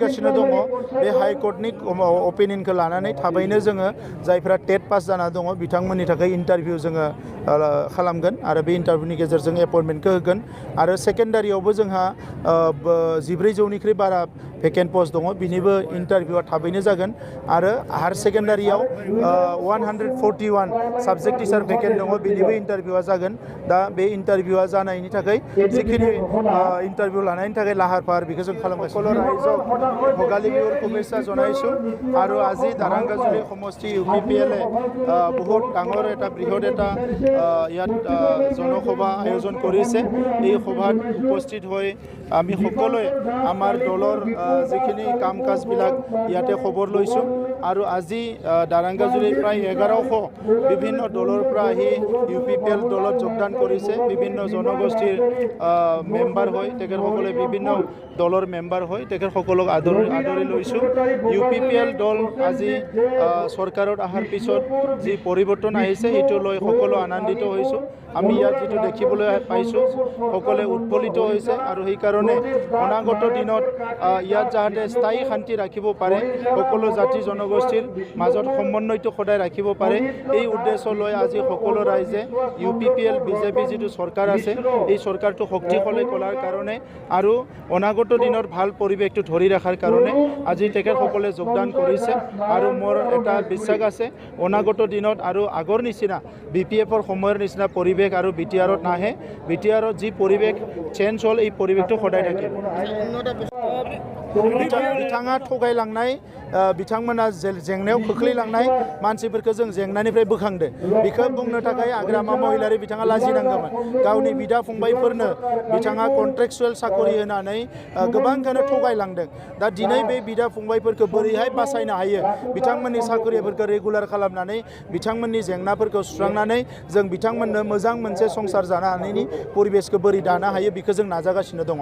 सोलिगासिनो दङ बे हाई कर्टनि अपिनियनखौ लानानै थाबैनो जोङो जायफ्रा टेट पास जाना दङ बिथांमोननि थाखाय इन्टारभिउ जोङो खालामगोन आरो बे इन्टारभिउनि गेजेरजों एपइन्टमेन्टखौ होगोन आरो सेकेन्डारियावबो जोंहा 1400निख्रुइ बारा भेकेन्ट पस्ट दङ बिनिबो इन्टारभिउआ थाबैनो जागोन आरो हायार सेकेन्डारियाव 141 साबजेक्ट टिचार भेकेन्ट दङ बिनिबो इन्टारभिउआ जागोन दा बे इन्टारभिउआ जानायनि थाखाय जिखिनि इन्टारभिउ लानायनि थाखाय लाहार फाहार बेखौ जों खालामगासिनो रायजोक भोगाली बिहुर शुभेच्छा জনাইছো আৰু আজি দাৰাংগাজুলি সমষ্টি UPPL বহুত ডাঙৰ এটা বৃহৎ এটা ইয়াত জনসভা আয়োজন কৰিছে এই সভাত উপস্থিত হৈ আমি সকলোৱে আমাৰ দলৰ যিখিনি কাম কাজবিলাক ইয়াতে খবৰ লৈছো আৰু আজি দাৰাংগাজুলিৰ প্ৰায় 1100 বিভিন্ন দলৰ পৰা আহি UPPL দলত যোগদান কৰিছে বিভিন্ন জনগোষ্ঠীৰ মেম্বাৰ হৈ তেখেতসকলে বিভিন্ন দলৰ মেম্বাৰ হৈ তেখেতসকলক আদৰি লৈছো UPPL দল আজি সৰকাৰত আহাৰ পিছত যি পৰিৱৰ্তন আহিছে সেইটো লৈ সকলো আনন্দিত হৈছো আমি ইয়াত যেটো দেখিবলৈ পাইছো সকলে উৎফুল্লিত হৈছে আৰু সেই কাৰণে অনাগত দিনত ইয়াত যাতে স্থায়ী শান্তি ৰাখিব পাৰে সকলো জাতি জনগোষ্ঠীৰ মাজত সমন্বয়টো সদায় ৰাখিব পাৰে এই উদ্দেশ্য লৈ আজি সকলো ৰাইজে UPPL BJP যেটো সৰকাৰ আছে এই সৰকাৰটো শক্তিশালী কৰাৰ কাৰণে আৰু অনাগত দিনৰ ভাল পৰিৱেশটো ধৰি ৰাখাৰ কাৰণে আজি তেখেতসকলে যোগদান কৰিছে আৰু মোৰ এটা বিশ্বাস আছে অনাগত দিনত আৰু আগৰ নিচিনা BPFৰ সময়ৰ নিচিনা পৰিৱেশ আৰু BTRত নাহে BTRত যি পৰিৱেশ চেঞ্জ হ'ল এই পৰিৱেশটো সদায় থাকিব बिथाङा थगायलांनाय बिथांमोना जेंनायाव खोख्लैलांनाय मानसिफोरखौ जों जेंनानिफ्राय बोखांदो बेखौ बुंनो थाखाय आग्रामा महिलारि बिथाङा लाजिनांगौमोन गावनि बिदा फंबायफोरनो बिथाङा कन्ट्रेक्चुअल साखरि होनानै गोबांखौनो थगायलांदों दा दिनै बे बिदा फंबायफोरखौ बोरैहाय बासायनो हायो बिथांमोननि साखरिफोरखौ रेगुलार खालामनानै बिथांमोननि जेंनाफोरखौ सुस्रांनानै जों बिथांमोननो मोजां मोनसे संसार जानो हानायनि परिबेसखौ बोरै दानो हायो बेखौ जों नाजागासिनो दङ